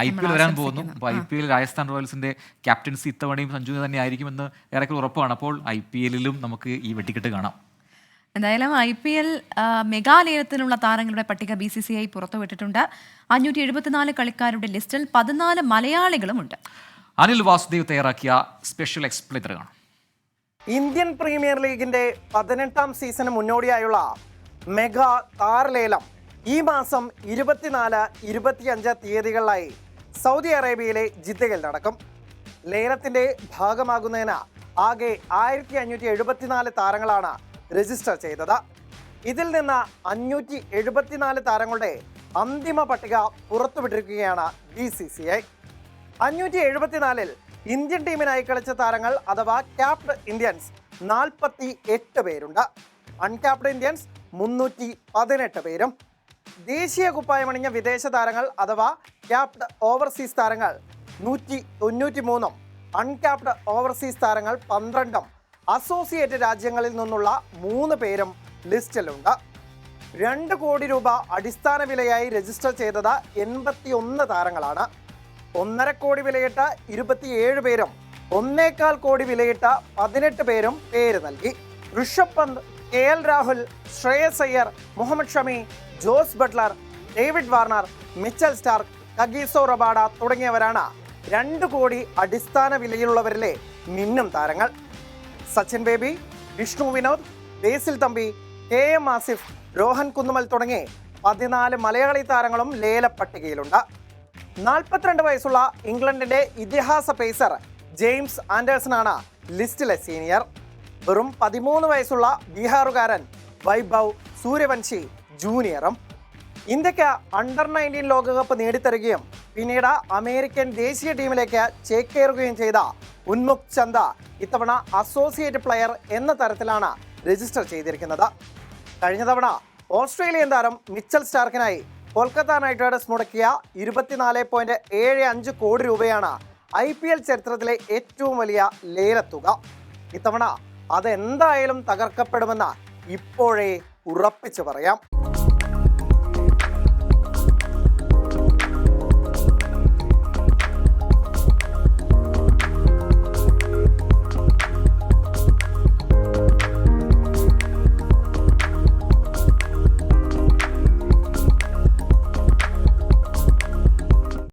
IPL വരാൻ പോകുന്നു. അപ്പോൾ IPL രാജസ്ഥാൻ റോയൽസിന്റെ ക്യാപ്റ്റൻസി ഇത്തവണയും സഞ്ജുവിന് തന്നെ ആയിരിക്കുമെന്ന് ഏറെക്കുറെ ഉറപ്പാണ്. അപ്പോൾ IPL-ലും നമുക്ക് ഈ വെട്ടിക്കെട്ട് കാണാം. എന്തായാലും IPL മെഗാലേലത്തിനുള്ള താരങ്ങളുടെ പട്ടിക BCCI പുറത്തുവിട്ടിട്ടുണ്ട്. 574 കളിക്കാരുടെ ലിസ്റ്റിൽ 14 മലയാളികളുമുണ്ട്. അനിൽ വാസുദേവ് തയ്യാറാക്കിയ സ്പെഷ്യൽ എക്സ്പ്ലെയിനർ കാണാം. ഇന്ത്യൻ പ്രീമിയർ ലീഗിന്റെ 18ാം സീസണ് മുന്നോടിയായുള്ള മെഗാ താരലേലം ഈ മാസം 24, 25 തീയതികളിലായി സൗദി അറേബ്യയിലെ ജിദ്ദയിൽ നടക്കും. ലേലത്തിന്റെ ഭാഗമാകുന്നതിന് ആകെ 1574 താരങ്ങളാണ് രജിസ്റ്റർ ചെയ്തത്. ഇതിൽ നിന്ന് 574 താരങ്ങളുടെ അന്തിമ പട്ടിക പുറത്തുവിട്ടിരിക്കുകയാണ് BCCI. 574-ൽ ഇന്ത്യൻ ടീമിനായി കളിച്ച താരങ്ങൾ അഥവാ ക്യാപ്ഡ് ഇന്ത്യൻസ് 48 പേരുണ്ട്. അൺക്യാപ്ഡ് ഇന്ത്യൻസ് 318 പേരും. ദേശീയ കുപ്പായമണിഞ്ഞ വിദേശ താരങ്ങൾ അഥവാ ക്യാപ്ഡ് ഓവർസീസ് താരങ്ങൾ 193-ഉം അൺക്യാപ്ഡ് ഓവർസീസ് താരങ്ങൾ 12-ഉം അസോസിയേറ്റ് രാജ്യങ്ങളിൽ നിന്നുള്ള 3 പേരും ലിസ്റ്റിലുണ്ട്. 2 കോടി രൂപ അടിസ്ഥാന വിലയായി രജിസ്റ്റർ ചെയ്തത് 81 താരങ്ങളാണ്. 1.5 കോടി വിലയിട്ട 27 പേരും 1.25 കോടി വിലയിട്ട 18 പേരും പേര് നൽകി. Rishabh Pant, KL Rahul, Shreyas Iyer, Mohammed Shami, Jos Buttler, David Warner, Mitchell Starc, Kagiso Rabada തുടങ്ങിയവരാണ് 2 കോടി അടിസ്ഥാന വിലയുള്ളവരിലെ മിന്നും താരങ്ങൾ. സച്ചിൻ ബേബി, വിഷ്ണു വിനോദ്, ബേസിൽ തമ്പി, KM ആസിഫ്, രോഹൻ കുന്നുമൽ തുടങ്ങി 14 മലയാളി താരങ്ങളും ലേലപ്പട്ടികയിലുണ്ട്. 42 വയസ്സുള്ള ഇംഗ്ലണ്ടിന്റെ ഇതിഹാസ പേസർ ജെയിംസ് ആൻഡേഴ്സണാണ് ലിസ്റ്റിലെ സീനിയർ. വെറും 13 വയസ്സുള്ള ബീഹാറുകാരൻ വൈഭവ് സൂര്യവംശി ജൂനിയറും. ഇന്ത്യക്ക് അണ്ടർ-19 ലോകകപ്പ് നേടിത്തരുകയും പിന്നീട് അമേരിക്കൻ ദേശീയ ടീമിലേക്ക് ചേക്കേറുകയും ചെയ്ത ഉന്മുക് ചന്ദ ഇത്തവണ അസോസിയേറ്റ് പ്ലെയർ എന്ന തരത്തിലാണ് രജിസ്റ്റർ ചെയ്തിരിക്കുന്നത്. കഴിഞ്ഞ തവണ ഓസ്ട്രേലിയൻ താരം മിച്ചൽ സ്റ്റാർക്കിനായി കൊൽക്കത്ത നൈറ്റ് റൈഡേഴ്സ് മുടക്കിയ 24.75 കോടി രൂപയാണ് IPL ചരിത്രത്തിലെ ഏറ്റവും വലിയ ലേലത്തുക. ഇത്തവണ അതെന്തായാലും തകർക്കപ്പെടുമെന്ന് ഇപ്പോഴേ ഉറപ്പിച്ചു പറയാം.